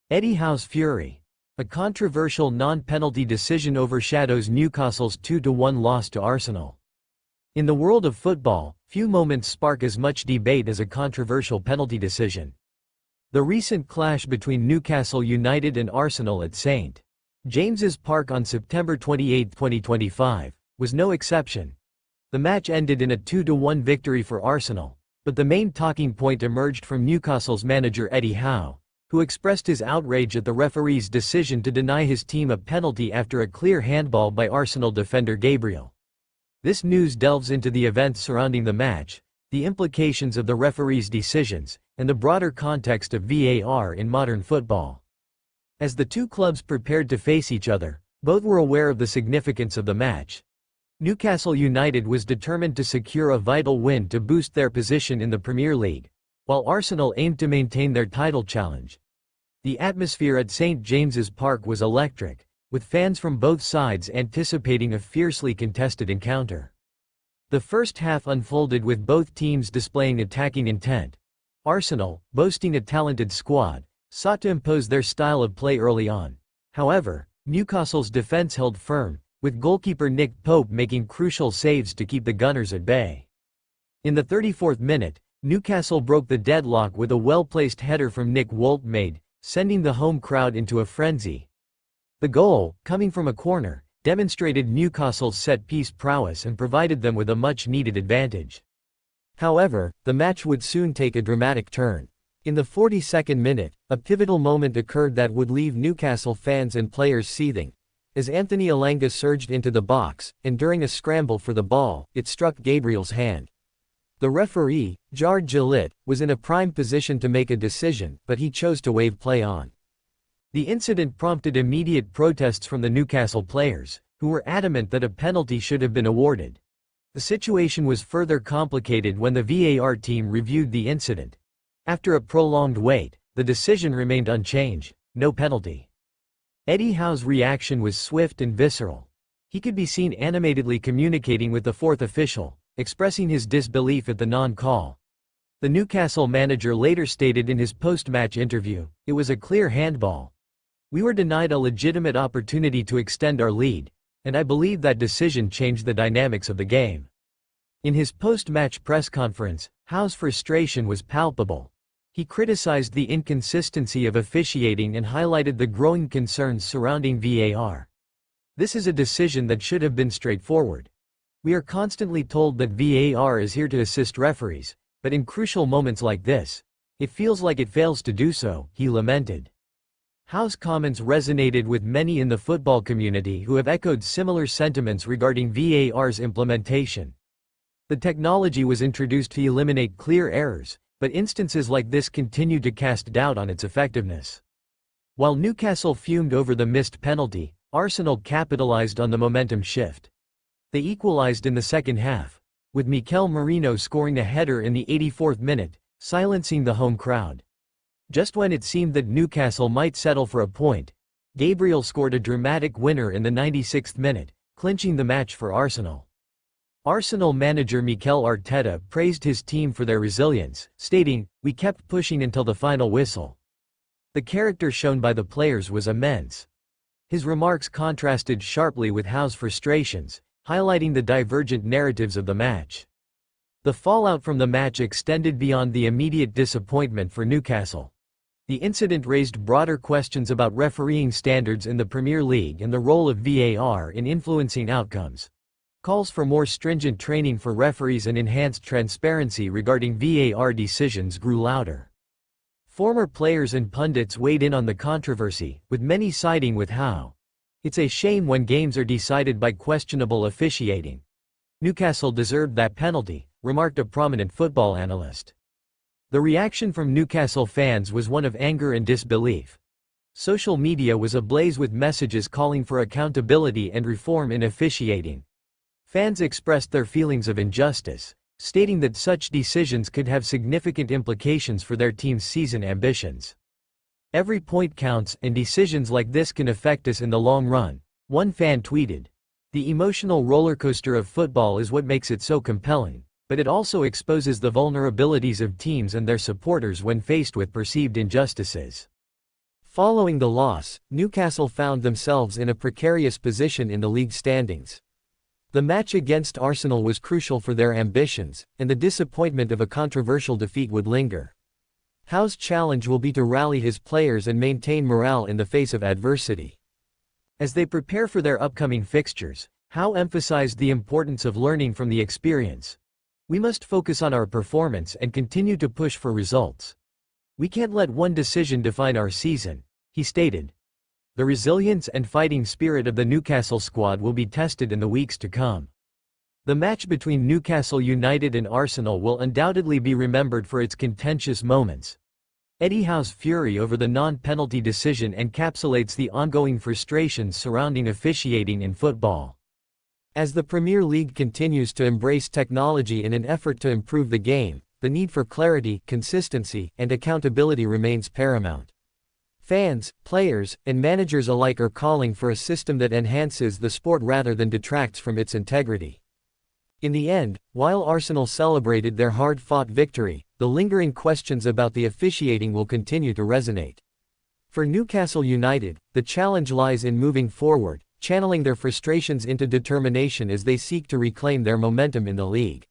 Eddie Howe's fury. A controversial non-penalty decision overshadows Newcastle's 2-1 loss to Arsenal. In the world of football, few moments spark as much debate as a controversial penalty decision. The recent clash between Newcastle United and Arsenal at St. James's Park on September 28, 2025, was no exception. The match ended in a 2-1 victory for Arsenal, but the main talking point emerged from Newcastle's manager Eddie Howe, who expressed his outrage at the referee's decision to deny his team a penalty after a clear handball by Arsenal defender Gabriel. This news delves into the events surrounding the match, the implications of the referee's decisions, and the broader context of VAR in modern football. As the two clubs prepared to face each other, both were aware of the significance of the match. Newcastle United was determined to secure a vital win to boost their position in the Premier League, while Arsenal aimed to maintain their title challenge. The atmosphere at St. James's Park was electric, with fans from both sides anticipating a fiercely contested encounter. The first half unfolded with both teams displaying attacking intent. Arsenal, boasting a talented squad, sought to impose their style of play early on. However, Newcastle's defense held firm, with goalkeeper Nick Pope making crucial saves to keep the Gunners at bay. In the 34th minute, Newcastle broke the deadlock with a well-placed header from Nick Woltmade, sending the home crowd into a frenzy. The goal, coming from a corner, demonstrated Newcastle's set-piece prowess and provided them with a much-needed advantage. However, the match would soon take a dramatic turn. In the 42nd minute, a pivotal moment occurred that would leave Newcastle fans and players seething. As Anthony Elanga surged into the box, and during a scramble for the ball, it struck Gabriel's hand. The referee, Jard Gillett, was in a prime position to make a decision, but he chose to wave play on. The incident prompted immediate protests from the Newcastle players, who were adamant that a penalty should have been awarded. The situation was further complicated when the VAR team reviewed the incident. After a prolonged wait, the decision remained unchanged: no penalty. Eddie Howe's reaction was swift and visceral. He could be seen animatedly communicating with the fourth official, expressing his disbelief at the non-call. The Newcastle manager later stated in his post-match interview, "It was a clear handball. We were denied a legitimate opportunity to extend our lead, and I believe that decision changed the dynamics of the game." In his post-match press conference, Howe's frustration was palpable. He criticized the inconsistency of officiating and highlighted the growing concerns surrounding VAR. "This is a decision that should have been straightforward. We are constantly told that VAR is here to assist referees, but in crucial moments like this, it feels like it fails to do so," he lamented. Howe's comments resonated with many in the football community who have echoed similar sentiments regarding VAR's implementation. The technology was introduced to eliminate clear errors, but instances like this continue to cast doubt on its effectiveness. While Newcastle fumed over the missed penalty, Arsenal capitalized on the momentum shift. They equalized in the second half, with Mikel Merino scoring a header in the 84th minute, silencing the home crowd. Just when it seemed that Newcastle might settle for a point, Gabriel scored a dramatic winner in the 96th minute, clinching the match for Arsenal. Arsenal manager Mikel Arteta praised his team for their resilience, stating, "We kept pushing until the final whistle." The character shown by the players was immense. His remarks contrasted sharply with Howe's frustrations, highlighting the divergent narratives of the match. The fallout from the match extended beyond the immediate disappointment for Newcastle. The incident raised broader questions about refereeing standards in the Premier League and the role of VAR in influencing outcomes. Calls for more stringent training for referees and enhanced transparency regarding VAR decisions grew louder. Former players and pundits weighed in on the controversy, with many siding with Howe. "It's a shame when games are decided by questionable officiating. Newcastle deserved that penalty," remarked a prominent football analyst. The reaction from Newcastle fans was one of anger and disbelief. Social media was ablaze with messages calling for accountability and reform in officiating. Fans expressed their feelings of injustice, stating that such decisions could have significant implications for their team's season ambitions. "Every point counts, and decisions like this can affect us in the long run," one fan tweeted. "The emotional rollercoaster of football is what makes it so compelling, but it also exposes the vulnerabilities of teams and their supporters when faced with perceived injustices." Following the loss, Newcastle found themselves in a precarious position in the league standings. The match against Arsenal was crucial for their ambitions, and the disappointment of a controversial defeat would linger. Howe's challenge will be to rally his players and maintain morale in the face of adversity. As they prepare for their upcoming fixtures, Howe emphasized the importance of learning from the experience. "We must focus on our performance and continue to push for results. We can't let one decision define our season," he stated. The resilience and fighting spirit of the Newcastle squad will be tested in the weeks to come. The match between Newcastle United and Arsenal will undoubtedly be remembered for its contentious moments. Eddie Howe's fury over the non-penalty decision encapsulates the ongoing frustrations surrounding officiating in football. As the Premier League continues to embrace technology in an effort to improve the game, the need for clarity, consistency, and accountability remains paramount. Fans, players, and managers alike are calling for a system that enhances the sport rather than detracts from its integrity. In the end, while Arsenal celebrated their hard-fought victory, the lingering questions about the officiating will continue to resonate. For Newcastle United, the challenge lies in moving forward, channeling their frustrations into determination as they seek to reclaim their momentum in the league.